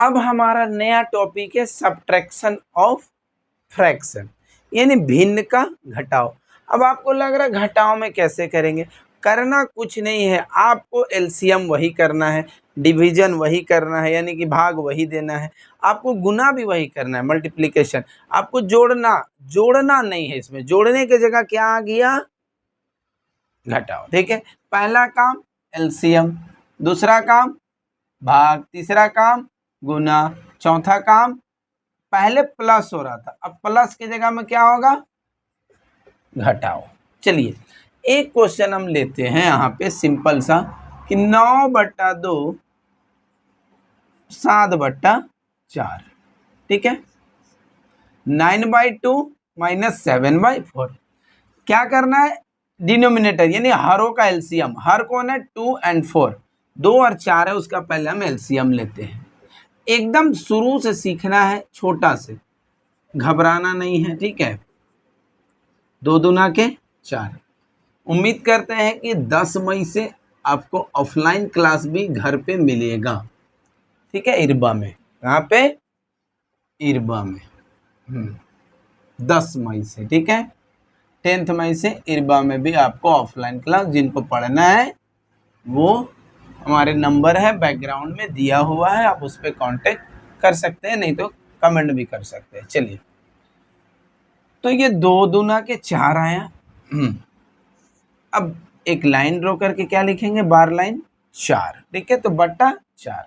अब हमारा नया टॉपिक है सब्ट्रैक्शन ऑफ फ्रैक्शन, यानी भिन्न का घटाव। अब आपको लग रहा है घटाव में कैसे करेंगे? करना कुछ नहीं है, आपको एलसीएम वही करना है, डिवीजन वही करना है, यानी कि भाग वही देना है, आपको गुना भी वही करना है, मल्टीप्लिकेशन। आपको जोड़ना नहीं है, इसमें जोड़ने की जगह क्या आ गया? घटाव। ठीक है, पहला काम एलसीएम, दूसरा काम भाग, तीसरा काम गुना, चौथा काम, पहले प्लस हो रहा था, अब प्लस की जगह में क्या होगा? घटाओ। चलिए एक क्वेश्चन हम लेते हैं यहाँ पे सिंपल सा कि 9/2 7/4, ठीक है, 9/2 माइनस 7/4। क्या करना है? डिनोमिनेटर यानी हरों का एलसीएम। हर कौन है? 2 और 4, 2 और 4 है, उसका पहले हम एलसीएम लेते हैं। एकदम शुरू से सीखना है, छोटा से, घबराना नहीं है, ठीक है। 2 दूना के 4। उम्मीद करते हैं कि 10 मई से आपको ऑफलाइन क्लास भी घर पे मिलेगा, ठीक है, इरबा में। कहाँ पे? इरबा में। 10 मई से, ठीक है। 10 मई से इरबा में भी आपको ऑफलाइन क्लास, जिनको पढ़ना है वो हमारे नंबर है बैकग्राउंड में दिया हुआ है, आप उस पर कांटेक्ट कर सकते हैं, नहीं तो कमेंट भी कर सकते हैं। चलिए, तो ये 2 दूना के 4 आया। अब एक लाइन ड्रॉ करके क्या लिखेंगे? बार लाइन 4, ठीक है, तो बट्टा 4।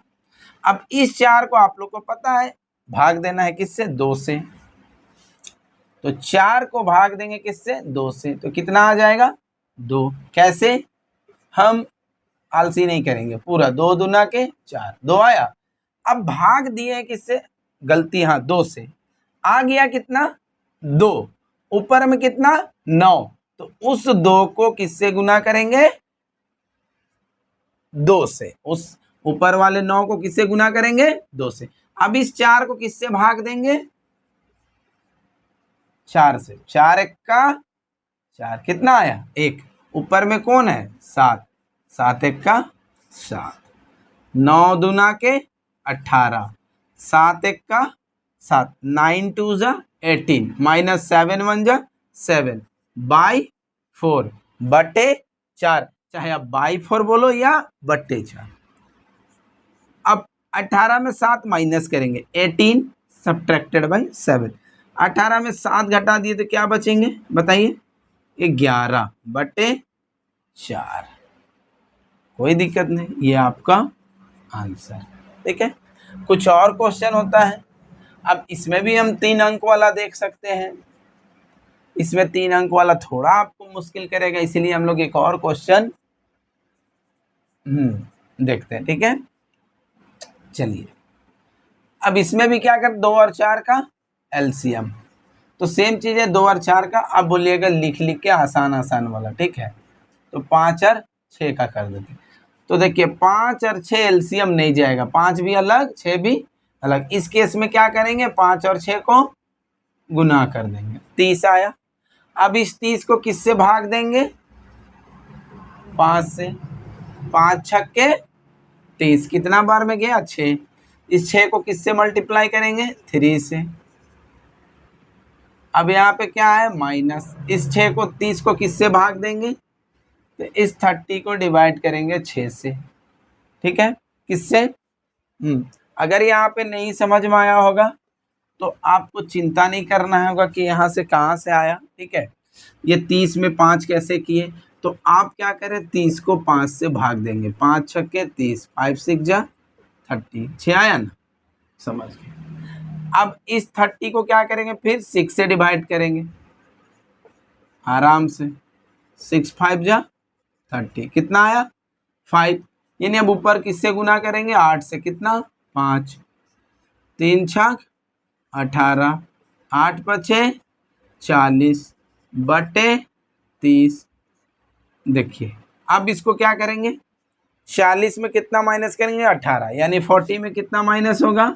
अब इस 4 को आप लोग को पता है भाग देना है किससे? 2 से। तो 4 को भाग देंगे किससे? 2 से, तो कितना आ जाएगा? 2। कैसे? हम आलसी नहीं करेंगे, पूरा 2 दूना के 4, 2 आया। अब भाग दिए किससे? गलती, हाँ, 2 से। आ गया कितना? 2। ऊपर में कितना? 9। तो उस 2 को किससे गुना करेंगे? 2 से। उस ऊपर वाले 9 को किससे गुना करेंगे? 2 से। अब इस 4 को किससे भाग देंगे? 4 से। 4 एक का 4, कितना आया? 1। ऊपर में कौन है? 7, 7 एक का 7। 9 दूना के 18, 7 एक का 7, 9 2 जा 18, माइनस 7 1 जा 7, बाई 4 बटे 4, चाहे आप बाई 4 बोलो या बटे 4। अब 18 में 7 माइनस करेंगे, 18 सब्ट्रैक्टेड बाई 7। 18 में 7 घटा दिए तो क्या बचेंगे? बताइए। 11 बटे 4। कोई दिक्कत नहीं, ये आपका आंसर, ठीक है। कुछ और क्वेश्चन होता है। अब इसमें भी हम 3 अंक वाला देख सकते हैं। इसमें 3 अंक वाला थोड़ा आपको मुश्किल करेगा, इसीलिए हम लोग एक और क्वेश्चन देखते हैं, ठीक है। चलिए, अब इसमें भी क्या कर, 2 और 4 का एलसीएम। तो सेम चीज है, 2 और 4 का। अब बोलिएगा लिख लिख के आसान आसान वाला, ठीक है। तो 5 और 6 का कर देते। तो देखिए 5 और 6 एलसीएम नहीं जाएगा, 5 भी अलग 6 भी अलग। इस केस में क्या करेंगे? 5 और 6 को गुना कर देंगे, 30 आया। अब इस 30 को किससे भाग देंगे? 5 से। 5 छक्के 30, कितना बार में गया? 6। इस 6 को किससे मल्टीप्लाई करेंगे? 3 से। अब यहाँ पे क्या है? माइनस। इस 6 को 30 को किससे भाग देंगे? तो इस 30 को डिवाइड करेंगे 6 से, ठीक है। किससे? अगर यहाँ पे नहीं समझ में आया होगा तो आपको चिंता नहीं करना होगा कि यहाँ से कहाँ से आया, ठीक है। ये 30 में 5 कैसे किए? तो आप क्या करें, 30 को 5 से भाग देंगे, 5 छक्के 30, 5 6 जा 30, 6 आया ना, समझ गए। अब इस 30 को क्या करेंगे? फिर 6 से डिवाइड करेंगे आराम से, 6 5 जा 30, कितना आया? 5। यानी अब ऊपर किससे गुना करेंगे? 8 से। कितना? 5, 3 छक 18, 8 पछे 40 बटे 30। देखिए अब इसको क्या करेंगे? 40 में कितना माइनस करेंगे? 18, यानी 40 में कितना माइनस होगा?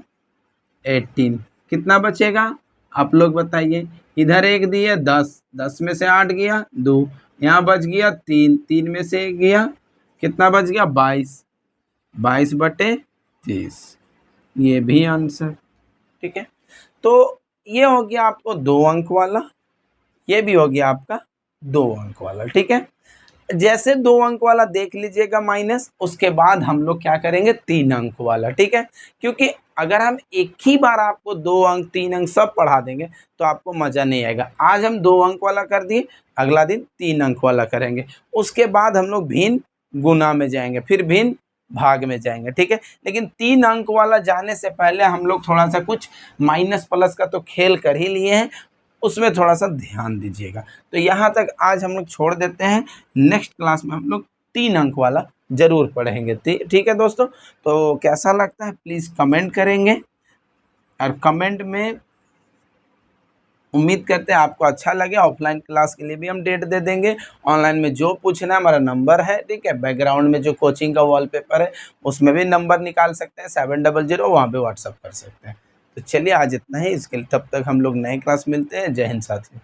18। कितना बचेगा? आप लोग बताइए। इधर 1 दिए 10, 10 में से 8 गया 2, यहाँ बच गया 3, 3 में से 1 गया, कितना बच गया? 22, 22 बटे 30। ये भी आंसर। ठीक है, तो ये हो गया आपको 2 अंक वाला, ये भी हो गया आपका 2 अंक वाला। ठीक है, जैसे 2 अंक वाला देख लीजिएगा माइनस, उसके बाद हम लोग क्या करेंगे 3 अंक वाला। ठीक है, क्योंकि अगर हम एक ही बार आपको 2 अंक 3 अंक सब पढ़ा देंगे तो आपको मजा नहीं आएगा। आज हम 2 अंक वाला कर दिए, अगला दिन 3 अंक वाला करेंगे, उसके बाद हम लोग भिन्न गुना में जाएंगे, फिर भिन्न भाग में जाएंगे। ठीक है, लेकिन 3 अंक वाला जाने से पहले हम लोग थोड़ा सा कुछ माइनस प्लस का तो खेल कर ही लिए हैं, उसमें थोड़ा सा ध्यान दीजिएगा। तो यहाँ तक आज हम लोग छोड़ देते हैं, नेक्स्ट क्लास में हम लोग 3 अंक वाला जरूर पढ़ेंगे। ठीक है दोस्तों, तो कैसा लगता है प्लीज़ कमेंट करेंगे, और कमेंट में उम्मीद करते हैं आपको अच्छा लगे। ऑफलाइन क्लास के लिए भी हम डेट दे देंगे, ऑनलाइन में जो पूछना है हमारा नंबर है। ठीक है, बैकग्राउंड में जो कोचिंग का वॉलपेपर है उसमें भी नंबर निकाल सकते हैं 700, वहाँ पे व्हाट्सअप कर सकते हैं। तो चलिए आज इतना ही, इसके लिए तब तक हम लोग नए क्लास मिलते हैं। जय हिंद साथियों।